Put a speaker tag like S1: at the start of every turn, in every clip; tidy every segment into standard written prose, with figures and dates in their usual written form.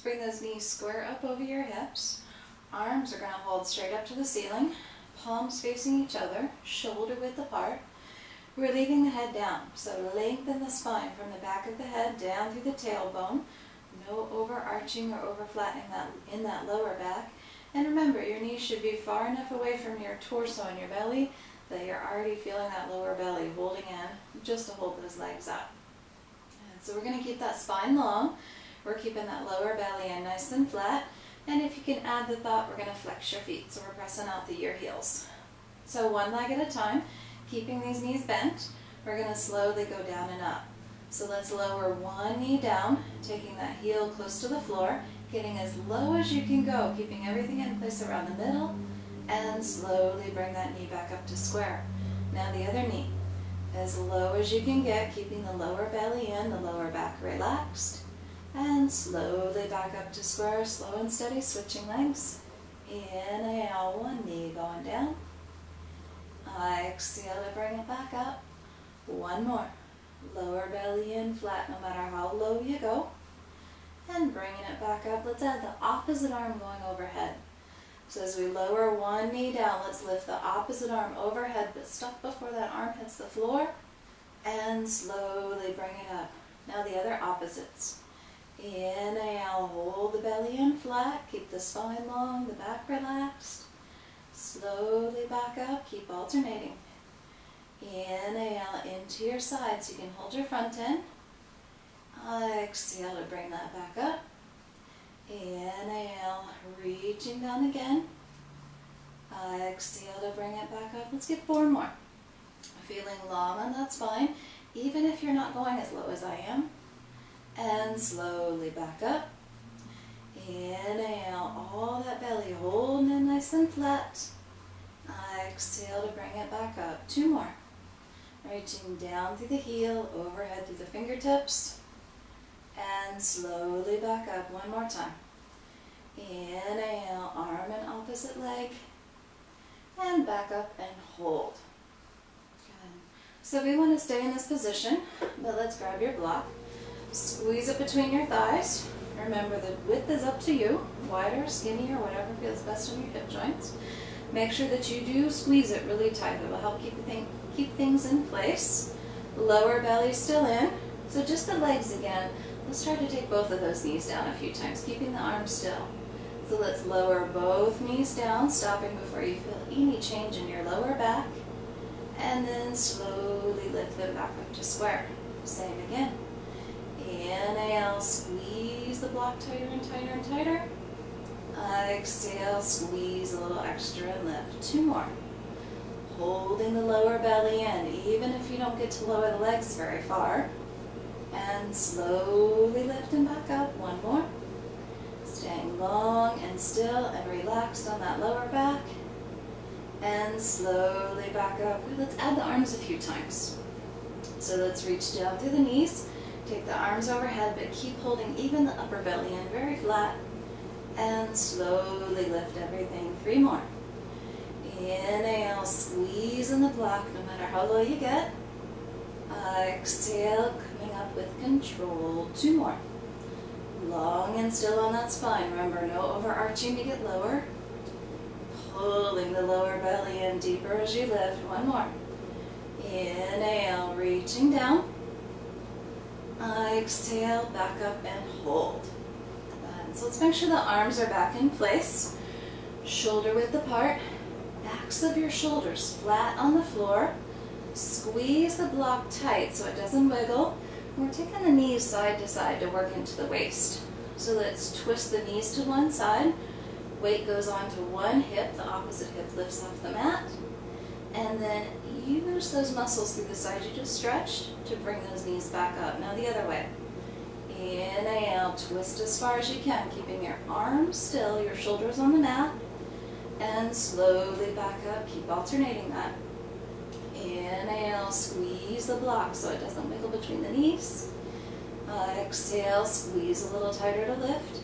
S1: bring those knees square up over your hips. Arms are going to hold straight up to the ceiling, palms facing each other, shoulder width apart. We're leaving the head down, so lengthen the spine from the back of the head down through the tailbone. No overarching or over-flattening in that lower back. And remember, your knees should be far enough away from your torso and your belly that you're already feeling that lower belly holding in just to hold those legs up. And so we're going to keep that spine long. We're keeping that lower belly in nice and flat. And if you can add the thought, we're going to flex your feet. So we're pressing out through your heels. So one leg at a time, keeping these knees bent. We're going to slowly go down and up. So let's lower one knee down, taking that heel close to the floor, getting as low as you can go, keeping everything in place around the middle, and slowly bring that knee back up to square. Now the other knee, as low as you can get, keeping the lower belly in, the lower back relaxed, and slowly back up to square, slow and steady, switching legs. Inhale, one knee going down. Exhale to bring it back up. One more. Lower belly in flat no matter how low you go. And bringing it back up, let's add the opposite arm going overhead. So as we lower one knee down, let's lift the opposite arm overhead, but stop before that arm hits the floor, and slowly bring it up. Now the other opposites. Inhale, hold the belly in flat, keep the spine long, the back relaxed. Slowly back up, keep alternating. Inhale into your sides, you can hold your front in. Exhale to bring that back up. Inhale, reaching down again. Exhale to bring it back up. Let's get four more. Feeling long on that spine, even if you're not going as low as I am. And slowly back up. Inhale, all that belly holding in nice and flat. Exhale to bring it back up. Two more. Reaching down through the heel, overhead through the fingertips. And slowly back up one more time. Inhale, arm and opposite leg. And back up and hold. Good. So we want to stay in this position, but let's grab your block. Squeeze it between your thighs. Remember, the width is up to you, wider, skinnier, whatever feels best in your hip joints. Make sure that you do squeeze it really tight. It will help keep things in place. Lower belly still in. So just the legs again. Let's try to take both of those knees down a few times, keeping the arms still. So let's lower both knees down, stopping before you feel any change in your lower back. And then slowly lift them back up to square. Same again. Inhale, squeeze the block tighter and tighter and tighter. Exhale, squeeze a little extra and lift. Two more. Holding the lower belly in, even if you don't get to lower the legs very far. And slowly lifting back up. One more. Staying long and still and relaxed on that lower back. And slowly back up. Let's add the arms a few times. So let's reach down through the knees. Take the arms overhead, but keep holding even the upper belly in very flat. And slowly lift everything. Three more. Inhale, squeeze in the block no matter how low you get. Exhale, coming up with control. Two more. Long and still on that spine. Remember, no overarching to get lower. Pulling the lower belly in deeper as you lift. One more. Inhale, reaching down. Exhale, back up and hold. So let's make sure the arms are back in place. Shoulder width apart. Backs of your shoulders flat on the floor. Squeeze the block tight so it doesn't wiggle. We're taking the knees side to side to work into the waist. So let's twist the knees to one side. Weight goes onto one hip. The opposite hip lifts off the mat. And then use those muscles through the side you just stretched to bring those knees back up. Now the other way. Inhale, twist as far as you can, keeping your arms still, your shoulders on the mat. And slowly back up. Keep alternating that. Inhale, squeeze the block so it doesn't wiggle between the knees. Exhale, squeeze a little tighter to lift.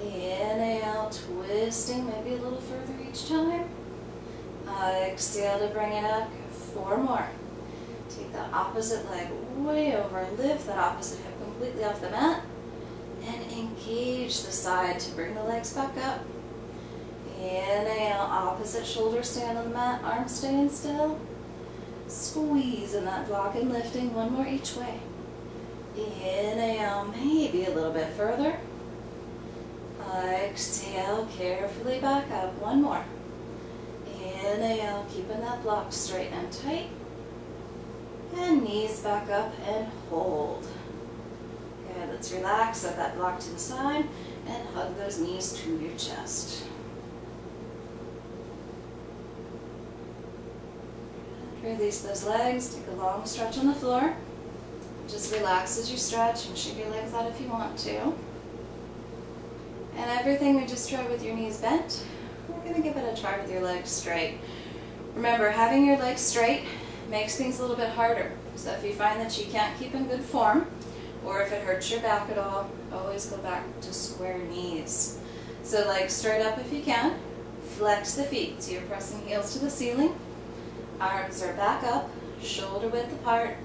S1: Inhale, twisting maybe a little further each time. Exhale to bring it up. Four more. Take the opposite leg way over. Lift that opposite hip completely off the mat. And engage reach the side to bring the legs back up. Inhale, opposite shoulder stand on the mat, arms staying still. Squeeze in that block and lifting, one more each way. Inhale, maybe a little bit further. Exhale, carefully back up, one more. Inhale, keeping that block straight and tight. And knees back up and hold. Okay, let's relax, set that block to the side and hug those knees to your chest. Release those legs, take a long stretch on the floor. Just relax as you stretch and shake your legs out if you want to. And everything we just tried with your knees bent, we're going to give it a try with your legs straight. Remember, having your legs straight makes things a little bit harder. So if you find that you can't keep in good form, or if it hurts your back at all, always go back to square knees. So legs straight up if you can. Flex the feet, so you're pressing heels to the ceiling. Arms are back up, shoulder width apart,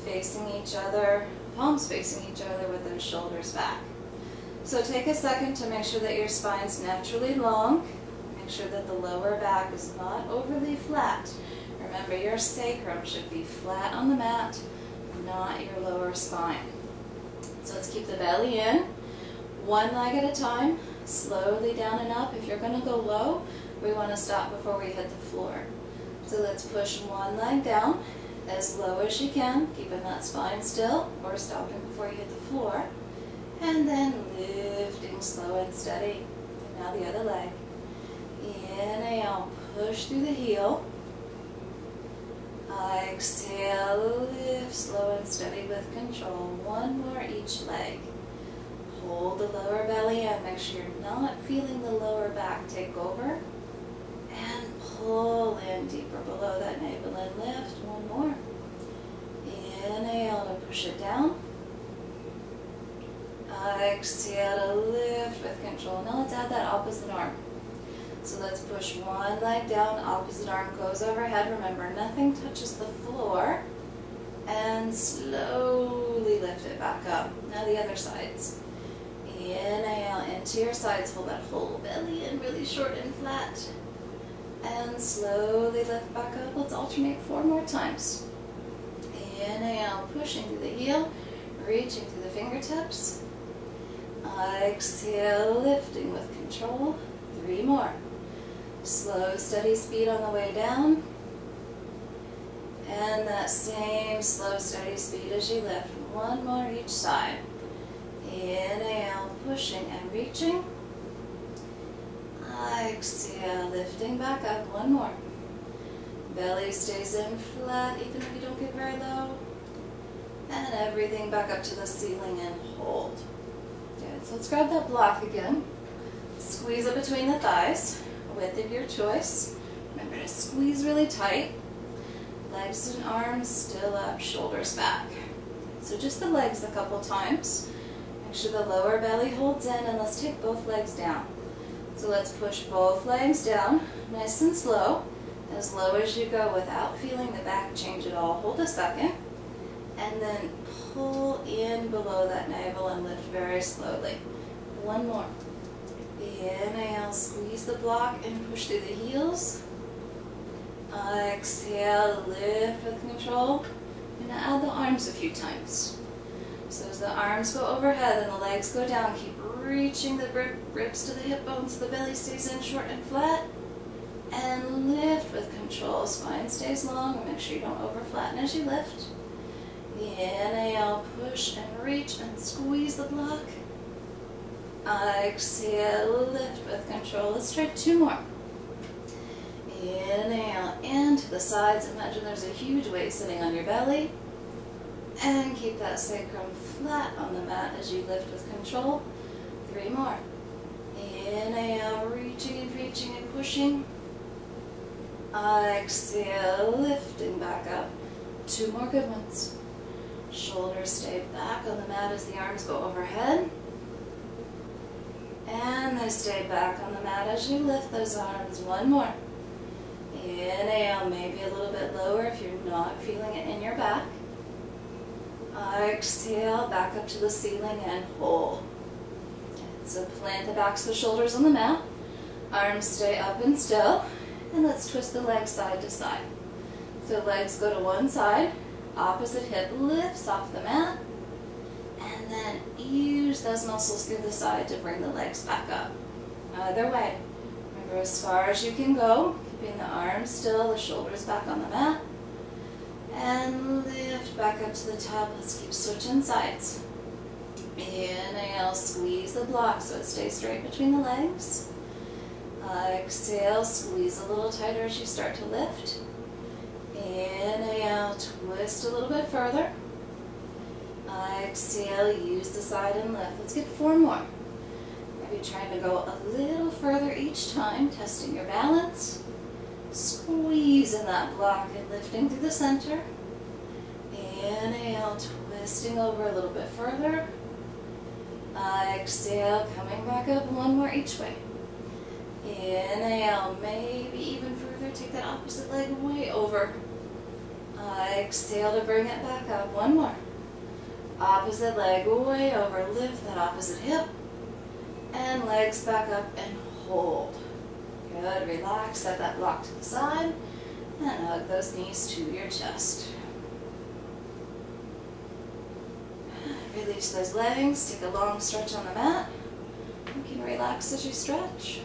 S1: facing each other, palms facing each other with those shoulders back. So take a second to make sure that your spine's naturally long. Make sure that the lower back is not overly flat. Remember, your sacrum should be flat on the mat, not your lower spine. So let's keep the belly in, one leg at a time, slowly down and up. If you're going to go low, we want to stop before we hit the floor. So let's push one leg down as low as you can, keeping that spine still, or stopping before you hit the floor. And then lifting slow and steady. And now the other leg. Inhale, push through the heel. Exhale, lift slow and steady with control. One more each leg. Hold the lower belly in. Make sure you're not feeling the lower back take over. And pull in deeper below that navel and lift. One more. Inhale to push it down. Exhale to lift with control. Now let's add that opposite arm. So let's push one leg down, opposite arm goes overhead. Remember, nothing touches the floor. And slowly lift it back up. Now the other sides. Inhale into your sides, hold that whole belly in really short and flat. And slowly lift back up. Let's alternate 4 more times. Inhale, pushing through the heel, reaching through the fingertips. Exhale, lifting with control. 3 more. Slow, steady speed on the way down. And that same slow, steady speed as you lift. 1 more each side. Inhale, pushing and reaching. Exhale, lifting back up. 1 more. Belly stays in flat even if you don't get very low. And everything back up to the ceiling and hold. Good. So let's grab that block again. Squeeze it between the thighs. Width of your choice. Remember to squeeze really tight. Legs and arms still up, shoulders back. So just the legs a couple times. Make sure the lower belly holds in, and let's take both legs down. So let's push both legs down, nice and slow, as low as you go without feeling the back change at all. Hold a second, and then pull in below that navel and lift very slowly. 1 more. Inhale, squeeze the block and push through the heels. Exhale, lift with control. And now add the arms a few times. So as the arms go overhead and the legs go down, keep reaching the ribs to the hip bones so the belly stays in short and flat. And lift with control. Spine stays long, and make sure you don't over flatten as you lift. Inhale, push and reach and squeeze the block. Exhale, lift with control. Let's try 2 more. Inhale, and to the sides. Imagine there's a huge weight sitting on your belly. And keep that sacrum flat on the mat as you lift with control. 3 more. Inhale, reaching and reaching and pushing. Exhale, lifting back up. 2 more good ones. Shoulders stay back on the mat as the arms go overhead. And they stay back on the mat as you lift those arms. 1 more. Inhale, maybe a little bit lower if you're not feeling it in your back. Exhale, back up to the ceiling and hold. So plant the backs of the shoulders on the mat. Arms stay up and still. And let's twist the legs side to side. So legs go to one side. Opposite hip lifts off the mat. And then use those muscles through the side to bring the legs back up. Other way. Remember, as far as you can go, keeping the arms still, the shoulders back on the mat. And lift back up to the top. Let's keep switching sides. Inhale, squeeze the block so it stays straight between the legs. Exhale, squeeze a little tighter as you start to lift. Inhale, twist a little bit further. Exhale, use the side and lift. Let's get 4 more. Maybe trying to go a little further each time, testing your balance. Squeezing that block and lifting through the center. Inhale, twisting over a little bit further. Exhale, coming back up 1 more each way. Inhale, maybe even further, take that opposite leg way over. Exhale to bring it back up, 1 more. Opposite leg way over, lift that opposite hip. And legs back up and hold. Good, relax, set that block to the side. And hug those knees to your chest. Release those legs, take a long stretch on the mat. You can relax as you stretch.